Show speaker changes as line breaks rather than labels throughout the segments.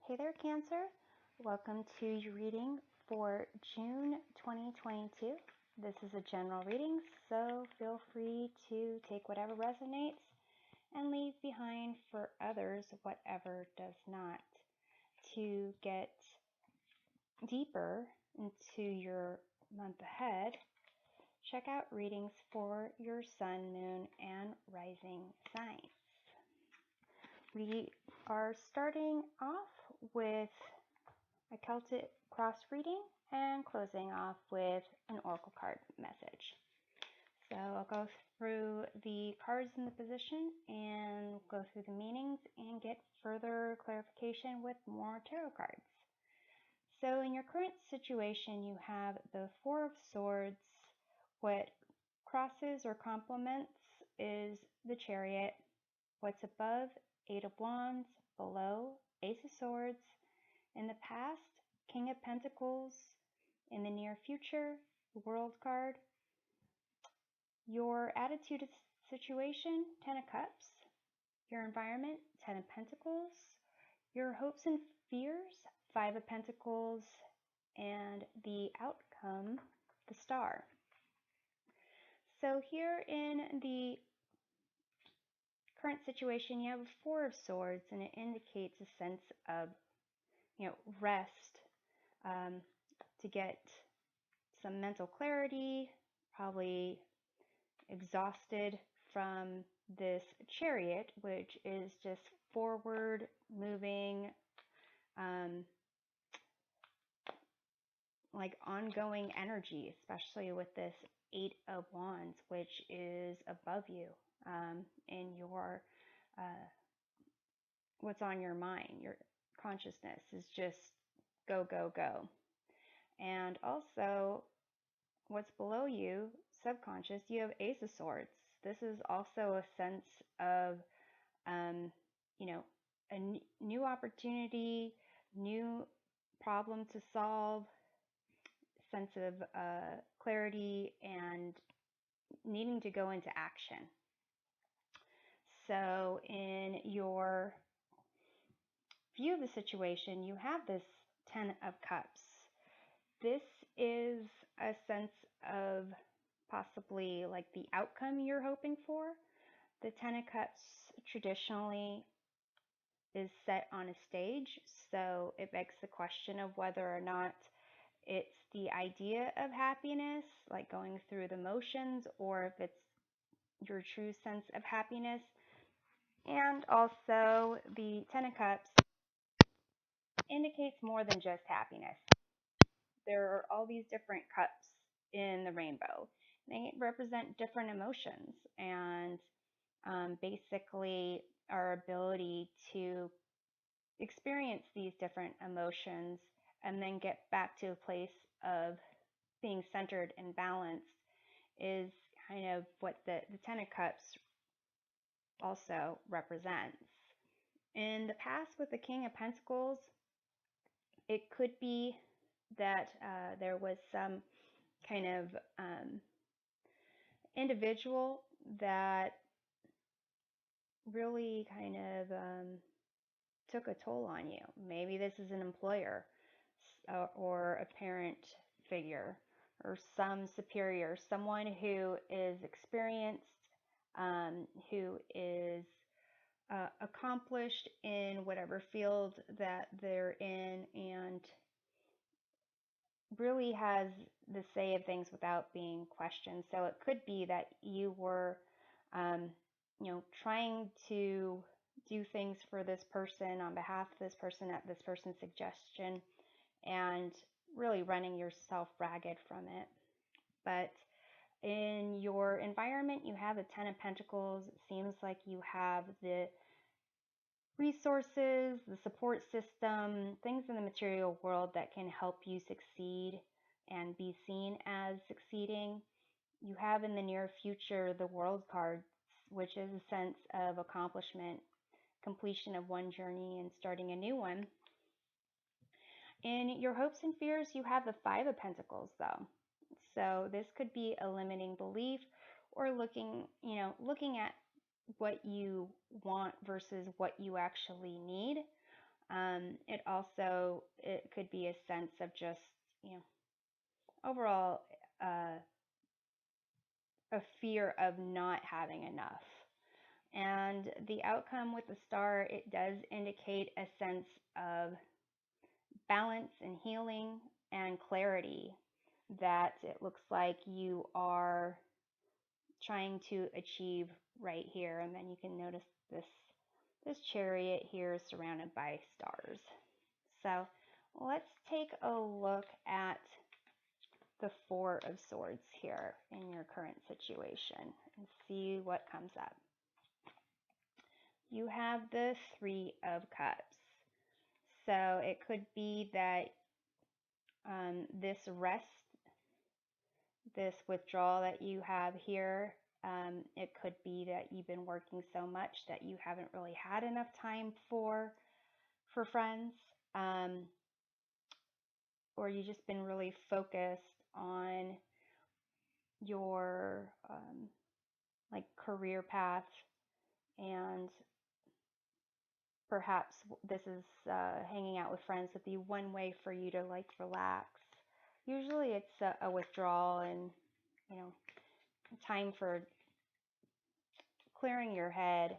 Hey there, Cancer. Welcome to your reading for June 2022. This is a general reading, so feel free to take whatever resonates and leave behind for others whatever does not. To get deeper into your month ahead, check out readings for your sun, moon, and rising signs. We are starting off with a Celtic cross reading and closing off with an oracle card message. So I'll go through the cards in the position and go through the meanings and get further clarification with more tarot cards. So in your current situation, you have the Four of Swords. What crosses or complements is the Chariot. What's above, Eight of Wands. Below, Ace of Swords. In the past, King of Pentacles. In the near future, the World card. Your attitude of situation, Ten of Cups. Your environment, Ten of Pentacles. Your hopes and fears, Five of Pentacles. And the outcome, the Star. So here in the current situation, you have a Four of Swords, and it indicates a sense of rest, to get some mental clarity, probably exhausted from this Chariot, which is just forward moving, like ongoing energy, especially with this Eight of Wands, which is above you, in your what's on your mind. Your consciousness is just go, go, go. And also, what's below you, subconscious, you have Ace of Swords. This is also a sense of, a new opportunity, new problem to solve, sense of clarity, and needing to go into action. So in your view of the situation, you have this Ten of Cups. This is a sense of possibly like the outcome you're hoping for. The Ten of Cups traditionally is set on a stage, so it begs the question of whether or not it's the idea of happiness, like going through the motions, or if it's your true sense of happiness. And also, the Ten of Cups indicates more than just happiness. There are all these different cups in the rainbow. They represent different emotions and basically our ability to experience these different emotions and then get back to a place of being centered and balanced is kind of what the Ten of Cups also represents. In the past, with the King of Pentacles, it could be that there was some kind of individual that really kind of took a toll on you. Maybe this is an employer or a parent figure or some superior, someone who is experienced, who is accomplished in whatever field that they're in, and really has the say of things without being questioned. So it could be that you were, trying to do things for this person on behalf of this person at this person's suggestion, and really running yourself ragged from it. But in your environment, you have the Ten of Pentacles. It seems like you have the resources, the support system, things in the material world that can help you succeed and be seen as succeeding. You have in the near future the World card, which is a sense of accomplishment, completion of one journey and starting a new one. In your hopes and fears, you have the Five of Pentacles, though. So this could be a limiting belief, or looking at what you want versus what you actually need. It could be a sense of just, overall, a fear of not having enough. And the outcome with the star, it does indicate a sense of balance and healing and clarity that it looks like you are trying to achieve right here. And then you can notice this chariot here is surrounded by stars. So let's take a look at the Four of Swords here in your current situation and see what comes up. You have the Three of Cups. So it could be that this rest, this withdrawal that you have here, it could be that you've been working so much that you haven't really had enough time for friends, or you've just been really focused on your like career path, and perhaps this is hanging out with friends would be one way for you to like relax. Usually it's a withdrawal and, time for clearing your head.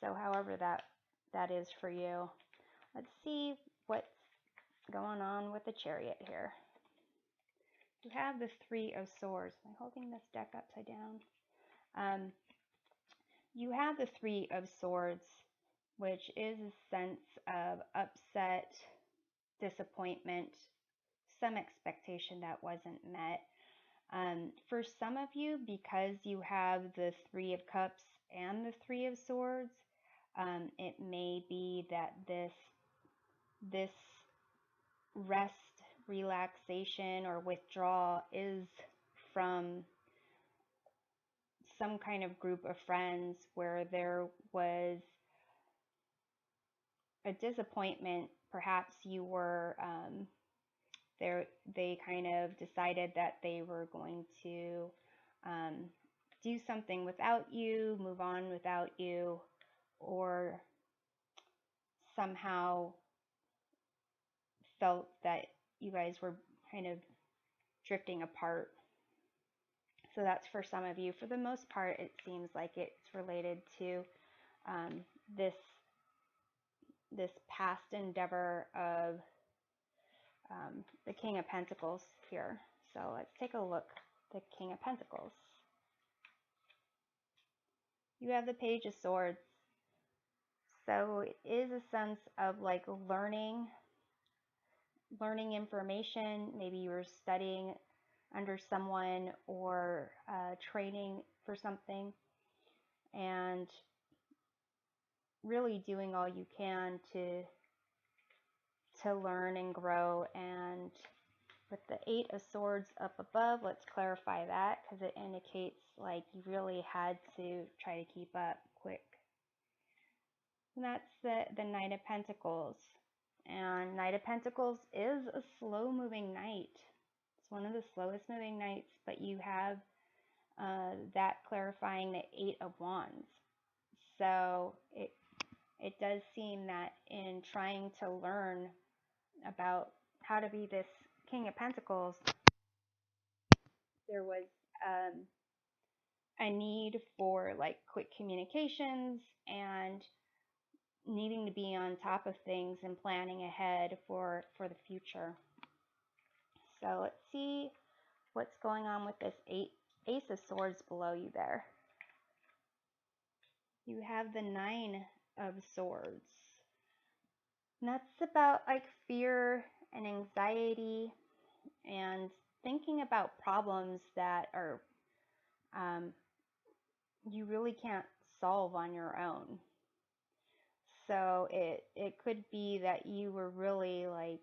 So however that is for you. Let's see what's going on with the Chariot here. You have the Three of Swords. Am I holding this deck upside down? You have the Three of Swords, which is a sense of upset, disappointment, some expectation that wasn't met. For some of you, because you have the Three of Cups and the Three of Swords, it may be that this rest, relaxation, or withdrawal is from some kind of group of friends where there was a disappointment. Perhaps you were they kind of decided that they were going to do something without you, move on without you, or somehow felt that you guys were kind of drifting apart. So that's for some of you. For the most part, it seems like it's related to this past endeavor of the King of Pentacles here. So let's take a look. The King of Pentacles. You have the Page of Swords. So it is a sense of like learning information. Maybe you were studying under someone or training for something, and really doing all you can to learn and grow. And with the Eight of Swords up above, let's clarify that, because it indicates like you really had to try to keep up quick. And that's the Knight of Pentacles. And Knight of Pentacles is a slow-moving knight. It's one of the slowest moving knights, but you have that clarifying the Eight of Wands. So it does seem that in trying to learn about how to be this King of Pentacles, there was a need for like quick communications and needing to be on top of things and planning ahead for the future. So let's see what's going on with this Ace of Swords below you there. You have the Nine of Swords. And that's about like fear and anxiety and thinking about problems that are you really can't solve on your own. So it could be that you were really like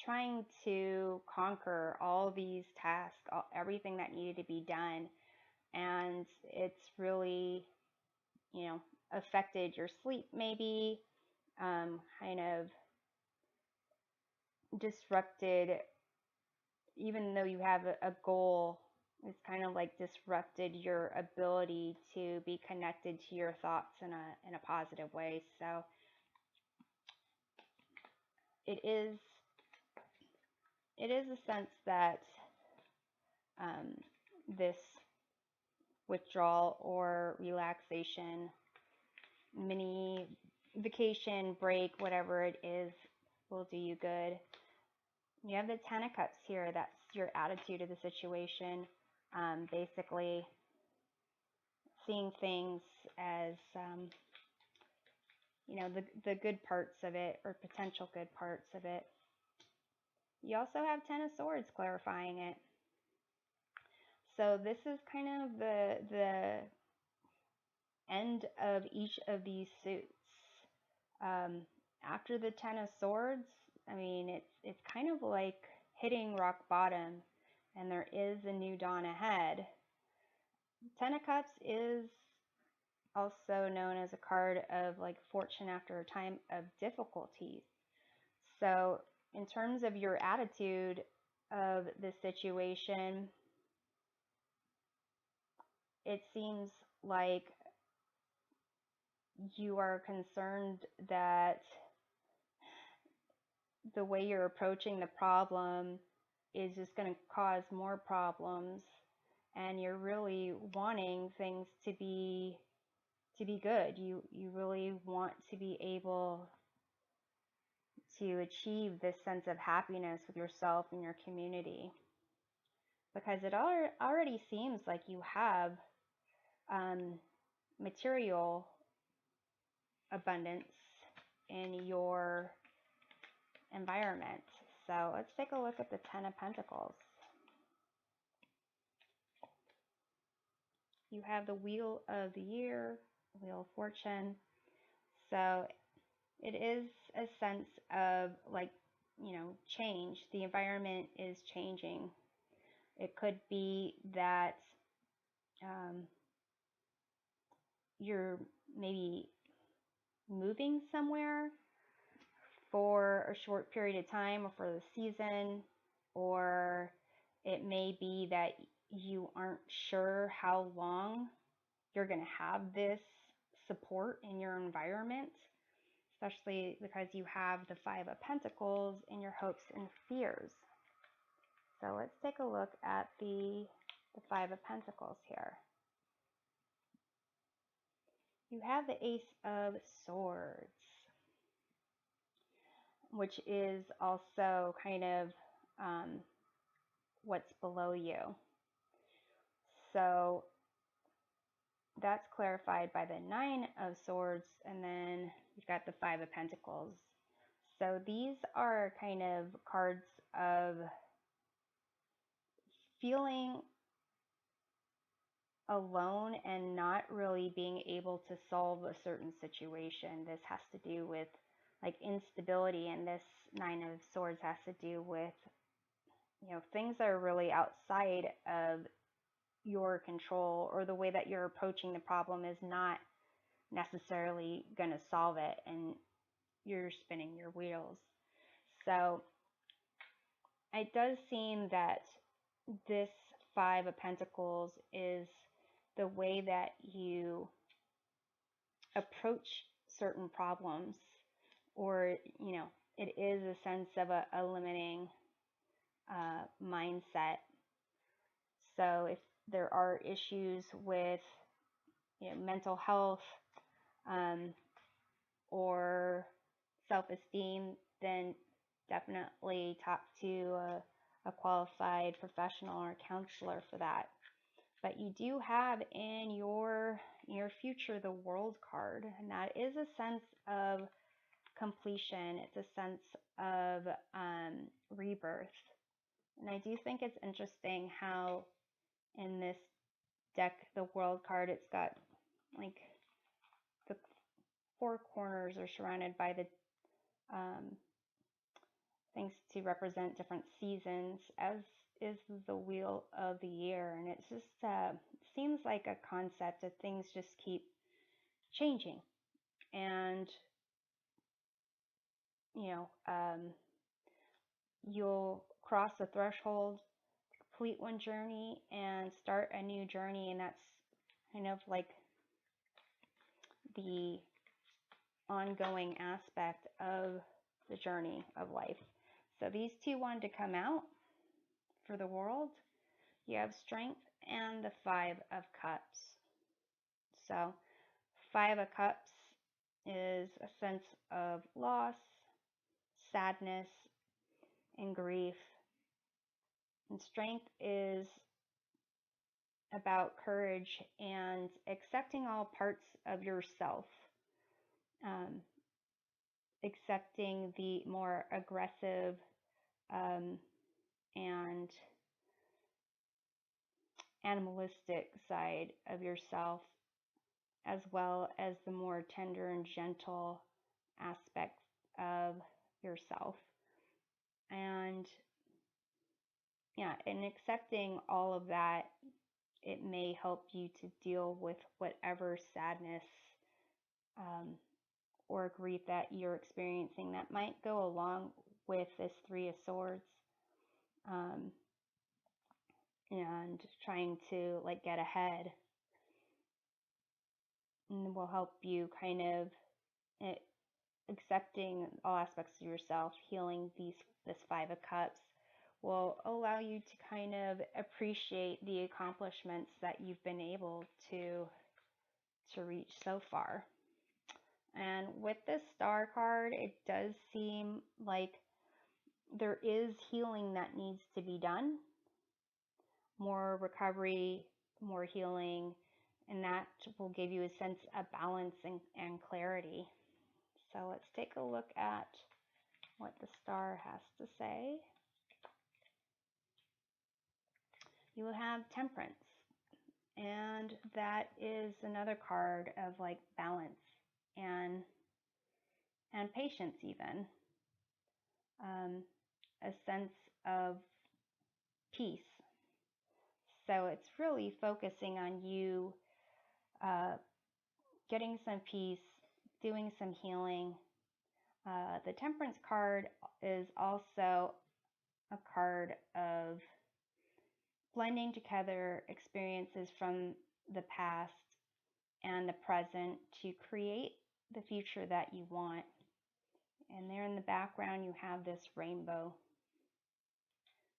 trying to conquer all these tasks, everything that needed to be done, and it's really, affected your sleep maybe, kind of disrupted, even though you have a goal, it's kind of like disrupted your ability to be connected to your thoughts in a positive way. So it is a sense that this withdrawal or relaxation, mini vacation, break, whatever it is, will do you good. You have the Ten of Cups here. That's your attitude of the situation. Basically, seeing things as, you know, the good parts of it, or potential good parts of it. You also have Ten of Swords clarifying it. So this is kind of the end of each of these suits. After the Ten of Swords, I mean, it's kind of like hitting rock bottom, and there is a new dawn ahead. Ten of Cups is also known as a card of like fortune after a time of difficulties. So in terms of your attitude of the situation, it seems like you are concerned that the way you're approaching the problem is just going to cause more problems, and you're really wanting things to be good. You really want to be able to achieve this sense of happiness with yourself and your community, because it already seems like you have material abundance in your environment. So let's take a look at the Ten of Pentacles. You have the Wheel of the Year, Wheel of Fortune. So it is a sense of, like, you know, change. The environment is changing. It could be that you're maybe moving somewhere for a short period of time or for the season, or it may be that you aren't sure how long you're going to have this support in your environment, especially because you have the Five of Pentacles in your hopes and fears. So let's take a look at the Five of Pentacles here. You have the Ace of Swords, which is also kind of what's below you. So that's clarified by the Nine of Swords, and then you've got the Five of Pentacles. So these are kind of cards of feeling alone and not really being able to solve a certain situation. This has to do with like instability, and this Nine of Swords has to do with, you know, things that are really outside of your control, or the way that you're approaching the problem is not necessarily going to solve it, and you're spinning your wheels. So it does seem that this Five of Pentacles is the way that you approach certain problems, or, you know, it is a sense of a limiting mindset. So if there are issues with, you know, mental health or self-esteem, then definitely talk to a qualified professional or counselor for that. But you do have in your future the World card, and that is a sense of completion. It's a sense of rebirth. And I do think it's interesting how in this deck, the World card, it's got like the four corners are surrounded by the things to represent different seasons, as is the Wheel of the Year. And it's just seems like a concept that things just keep changing, and you know, you'll cross a threshold, complete one journey, and start a new journey. And that's kind of like the ongoing aspect of the journey of life. So these two wanted to come out for the world. You have Strength and the Five of Cups. So Five of Cups is a sense of loss, sadness, and grief. And Strength is about courage and accepting all parts of yourself, accepting the more aggressive and animalistic side of yourself, as well as the more tender and gentle aspects of yourself. And yeah, in accepting all of that, it may help you to deal with whatever sadness or grief that you're experiencing that might go along with this Three of Swords, and trying to get ahead, and will help you kind of accepting all aspects of yourself, healing this Five of Cups will allow you to kind of appreciate the accomplishments that you've been able to reach so far. And with this Star card, it does seem like there is healing that needs to be done, more recovery, more healing, and that will give you a sense of balance and clarity. So let's take a look at what the Star has to say. You will have Temperance, and that is another card of balance and patience, even a sense of peace. So it's really focusing on you getting some peace, doing some healing. The Temperance card is also a card of blending together experiences from the past and the present to create the future that you want. And there in the background, you have this rainbow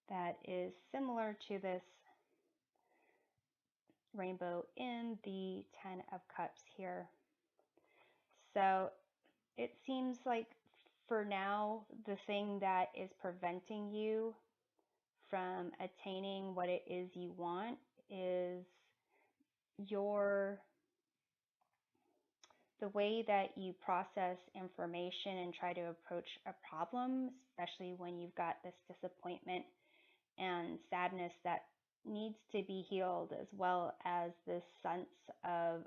that is similar to this rainbow in the Ten of Cups here. So it seems like for now, the thing that is preventing you from attaining what it is you want is the way that you process information and try to approach a problem, especially when you've got this disappointment and sadness that needs to be healed, as well as this sense of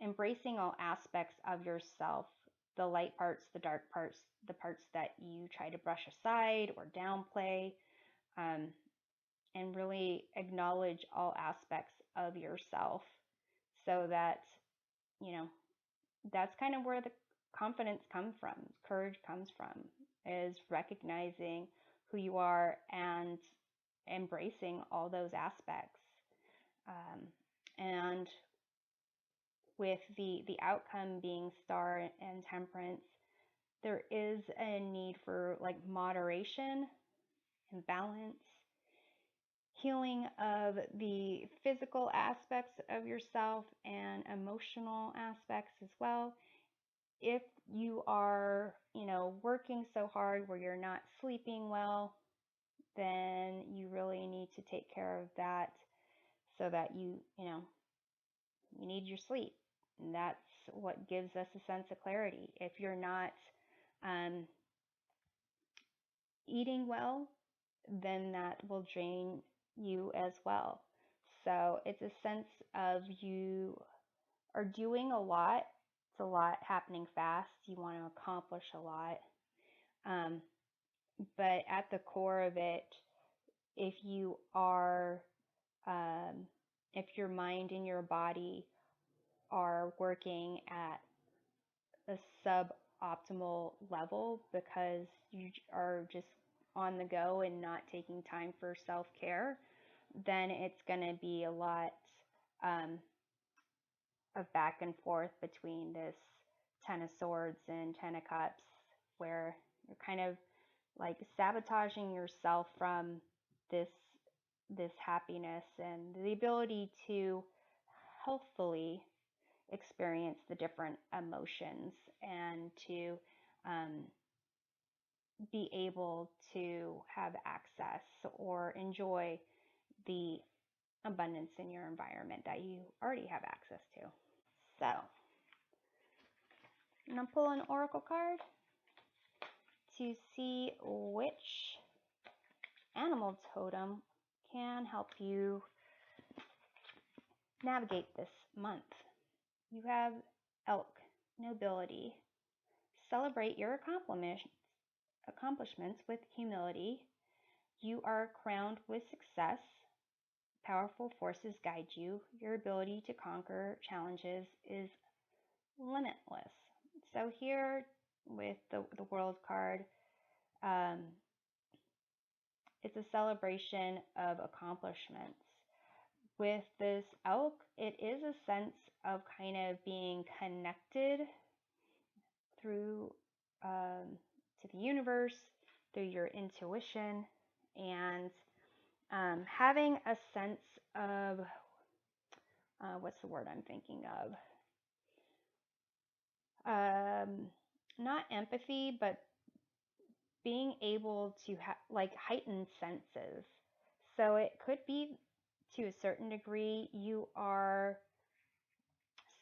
embracing all aspects of yourself, the light parts, the dark parts, the parts that you try to brush aside or downplay, and really acknowledge all aspects of yourself, so that, that's kind of where the confidence comes from, courage comes from, is recognizing who you are and embracing all those aspects. And with the outcome being Star and Temperance, there is a need for moderation and balance, healing of the physical aspects of yourself and emotional aspects as well. If you are, working so hard where you're not sleeping well, then you really need to take care of that, so that you need your sleep. And that's what gives us a sense of clarity. If you're not eating well, then that will drain you as well. So it's a sense of you are doing a lot. It's a lot happening fast. You want to accomplish a lot. But at the core of it, if you are, if your mind and your body are working at a suboptimal level because you are just on the go and not taking time for self-care, then it's going to be a lot of back and forth between this Ten of Swords and Ten of Cups, where You're kind of like sabotaging yourself from this happiness and the ability to healthfully experience the different emotions and to be able to have access or enjoy the abundance in your environment that you already have access to. So, I'm going to pull an oracle card to see which animal totem can help you navigate this month. You have elk, nobility. Celebrate your accomplishments with humility. You are crowned with success. Powerful forces guide you. Your ability to conquer challenges is limitless. So here with the World card, it's a celebration of accomplishments. With this elk, it is a sense of kind of being connected through to the universe, through your intuition, and having a sense of what's the word I'm thinking of? Not empathy, but being able to like heightened senses. So it could be, to a certain degree, you are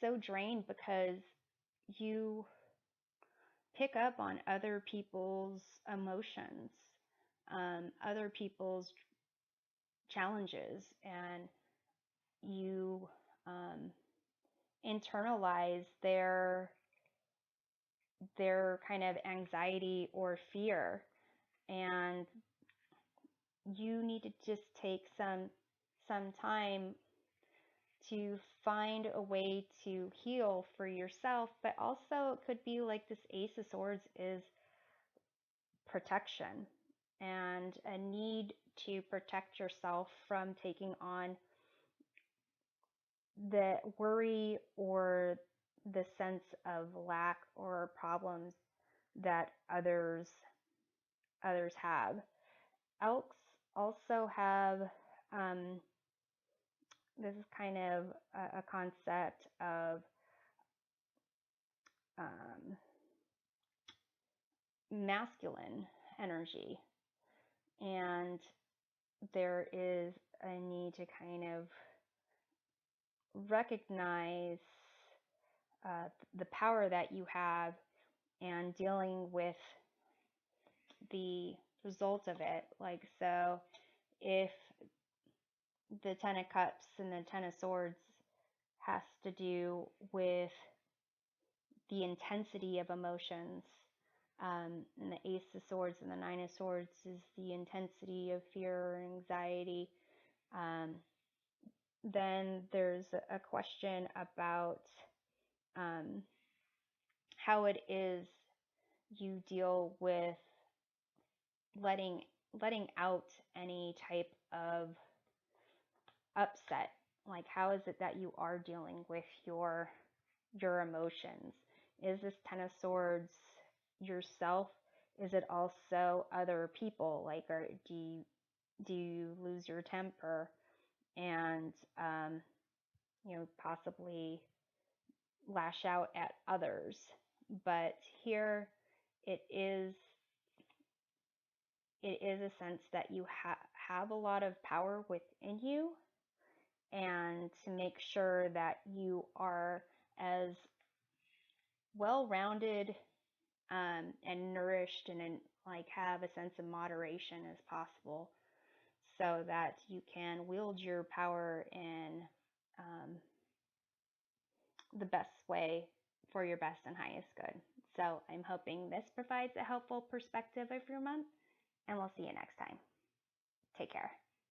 so drained because you pick up on other people's emotions, other people's challenges, and you internalize their kind of anxiety or fear, and you need to just take some time to find a way to heal for yourself. But also it could be like this Ace of Swords is protection and a need to protect yourself from taking on the worry or the sense of lack or problems that others have. Elks also have this is kind of a concept of masculine energy, and there is a need to kind of recognize the power that you have and dealing with the result of it. Like, so if the Ten of Cups and the Ten of Swords has to do with the intensity of emotions, and the Ace of Swords and the Nine of Swords is the intensity of fear or anxiety, then there's a question about how it is you deal with letting out any type of upset. Like, how is it that you are dealing with your emotions? Is this Ten of Swords yourself? Is it also other people? Like, or do you lose your temper and possibly lash out at others? But here it is a sense that you have a lot of power within you, and to make sure that you are as well-rounded and nourished and like have a sense of moderation as possible, so that you can wield your power in the best way for your best and highest good. So I'm hoping this provides a helpful perspective of your month, and we'll see you next time. Take care.